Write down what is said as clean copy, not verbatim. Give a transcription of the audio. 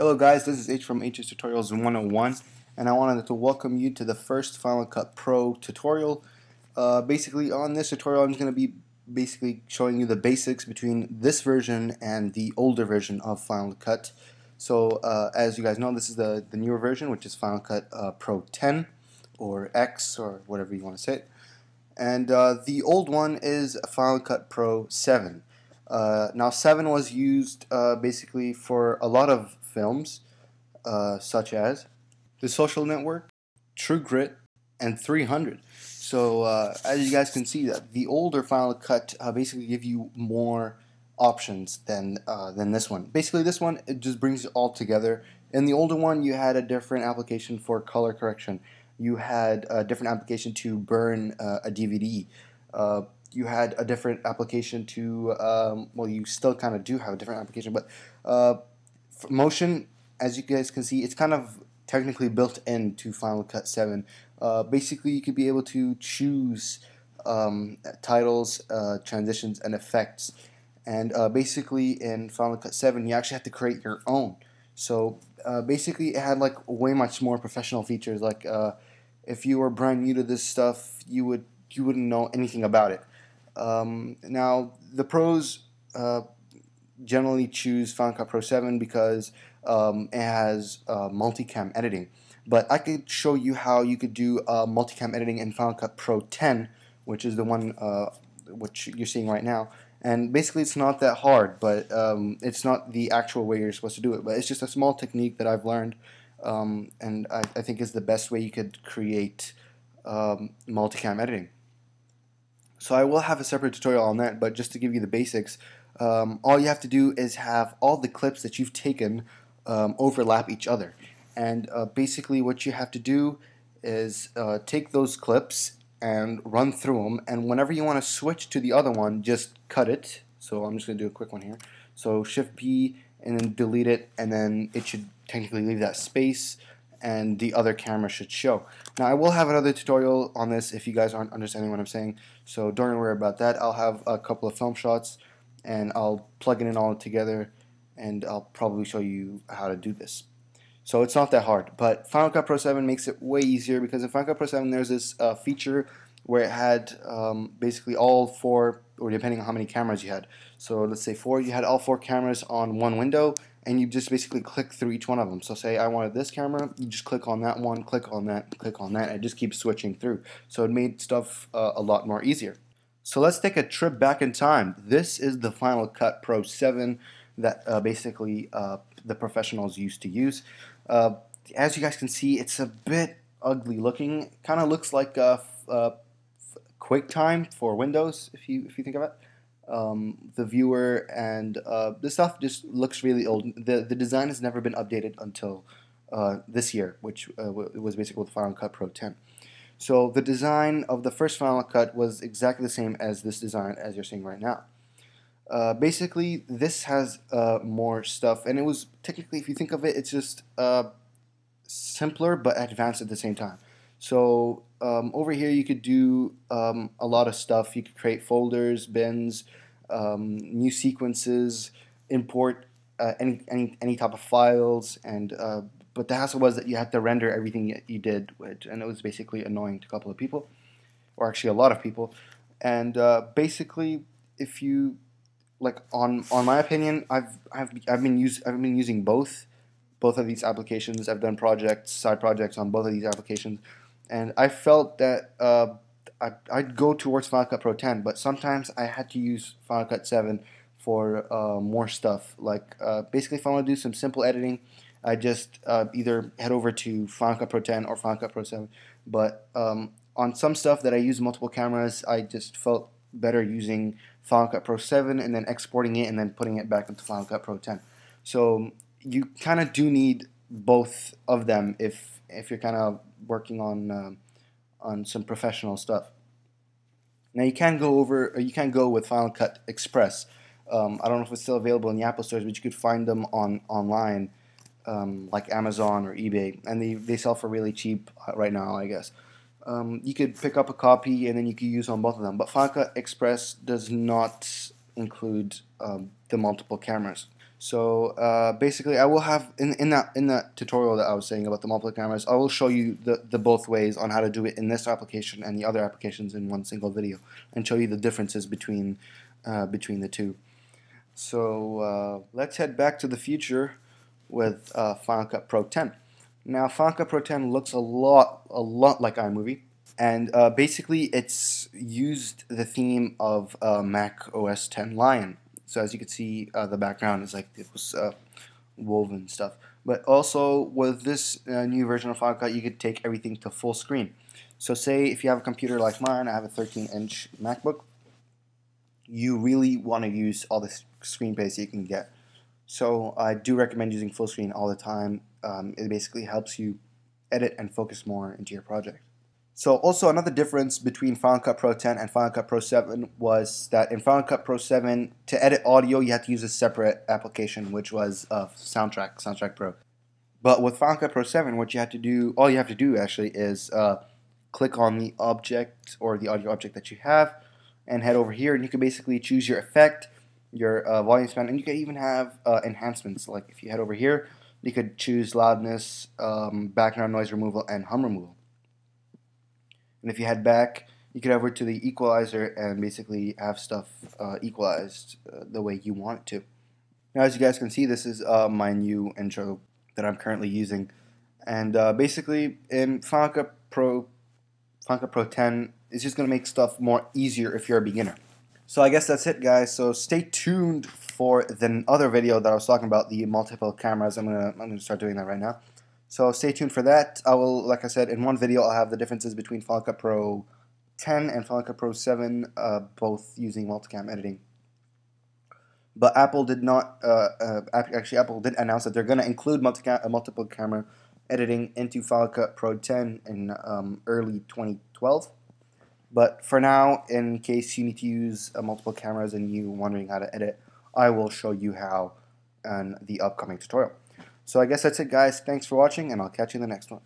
Hello guys, this is H from H's Tutorials 101, and I wanted to welcome you to the first Final Cut Pro tutorial. Basically on this tutorial I'm just going to be showing you the basics between this version and the older version of Final Cut. So as you guys know, this is the newer version, which is Final Cut Pro 10 or X or whatever you want to say it. And the old one is Final Cut Pro 7. Now 7 was used basically for a lot of films such as The Social Network, True Grit, and 300. So as you guys can see, that the older Final Cut basically give you more options than this one. Basically this one, it just brings it all together. In the older one you had a different application for color correction. You had a different application to burn a DVD. You had a different application to, well, you still kind of do have a different application, but for motion, as you guys can see, it's kind of technically built into Final Cut 7. Basically, you could be able to choose titles, transitions, and effects. And basically, in Final Cut 7, you actually have to create your own. So basically, it had like way much more professional features. Like if you were brand new to this stuff, you wouldn't know anything about it. Now the pros generally choose Final Cut Pro 7 because it has multicam editing. But I could show you how you could do multicam editing in Final Cut Pro 10, which is the one which you're seeing right now. And basically it's not that hard, but it's not the actual way you're supposed to do it. But it's just a small technique that I've learned, and I think is the best way you could create multicam editing. So I will have a separate tutorial on that, but just to give you the basics, all you have to do is have all the clips that you've taken overlap each other. And basically what you have to do is take those clips and run through them, and whenever you want to switch to the other one, just cut it. So I'm just going to do a quick one here. So Shift P and then delete it, and then it should technically leave that space and the other camera should show. Now I will have another tutorial on this if you guys aren't understanding what I'm saying, so don't worry about that. I'll have a couple of film shots and I'll plug it in all together, and I'll probably show you how to do this. So it's not that hard, but Final Cut Pro 7 makes it way easier, because in Final Cut Pro 7 there's this feature where it had basically all four, or depending on how many cameras you had. So let's say four, you had all four cameras on one window, and you just basically click through each one of them. So say I wanted this camera, you just click on that one, click on that, click on that, and it just keeps switching through. So it made stuff a lot more easier. So let's take a trip back in time. This is the Final Cut Pro 7 that basically the professionals used to use. As you guys can see, it's a bit ugly looking. Kind of looks like QuickTime for Windows, if you think of it. The viewer and the stuff just looks really old. The design has never been updated until this year, which was basically with Final Cut Pro 10. So the design of the first Final Cut was exactly the same as this design as you're seeing right now. Basically, this has more stuff, and it was technically, if you think of it, it's just simpler but advanced at the same time. So over here you could do a lot of stuff. You could create folders, bins, new sequences, import any type of files, and but the hassle was that you had to render everything you did, and it was basically annoying to a couple of people, or actually a lot of people. And basically, if you like, on my opinion, I've been using both of these applications. I've done side projects on both of these applications, and I felt that I'd go towards Final Cut Pro 10, but sometimes I had to use Final Cut 7 for more stuff. Like basically, if I want to do some simple editing, I just either head over to Final Cut Pro 10 or Final Cut Pro 7. But on some stuff that I use multiple cameras, I just felt better using Final Cut Pro 7 and then exporting it and then putting it back into Final Cut Pro 10. So you kind of do need both of them if you're kind of working on some professional stuff. Now you can go with Final Cut Express. I don't know if it's still available in the Apple stores, but you could find them online, like Amazon or eBay, and they sell for really cheap right now, I guess. You could pick up a copy and then you could use on both of them. But Final Cut Express does not include the multiple cameras. So basically, I will have in that tutorial that I was saying about the multiple cameras, I will show you the both ways on how to do it in this application and the other applications in one single video, and show you the differences between the two. So let's head back to the future with Final Cut Pro 10. Now, Final Cut Pro 10 looks a lot like iMovie, and basically it's used the theme of Mac OS 10 Lion. So as you can see, the background is like it was woven stuff. But also with this new version of Final Cut, you could take everything to full screen. So say if you have a computer like mine, I have a 13-inch MacBook, you really want to use all the screen space you can get. So I do recommend using full screen all the time. It basically helps you edit and focus more into your project. So also another difference between Final Cut Pro 10 and Final Cut Pro 7 was that in Final Cut Pro 7, to edit audio, you had to use a separate application, which was Soundtrack Pro. But with Final Cut Pro 7, what you have to do, all you have to do actually is click on the object or the audio object that you have, and head over here, and you can basically choose your effect, your volume span, and you can even have enhancements. Like if you head over here, you could choose loudness, background noise removal, and hum removal. And if you head back, you could head over to the equalizer and basically have stuff equalized the way you want it to. Now, as you guys can see, this is my new intro that I'm currently using. And basically, in Final Cut Pro 10, it's just going to make stuff more easier if you're a beginner. So I guess that's it, guys. So stay tuned for the other video that I was talking about, the multiple cameras. I'm gonna start doing that right now. So stay tuned for that. I will, like I said, in one video I'll have the differences between Final Cut Pro 10 and Final Cut Pro 7, both using multicam editing. But Apple did not, actually Apple did announce that they're going to include multiple camera editing into Final Cut Pro 10 in early 2012. But for now, in case you need to use multiple cameras and you're wondering how to edit, I will show you how in the upcoming tutorial. So I guess that's it, guys. Thanks for watching, and I'll catch you in the next one.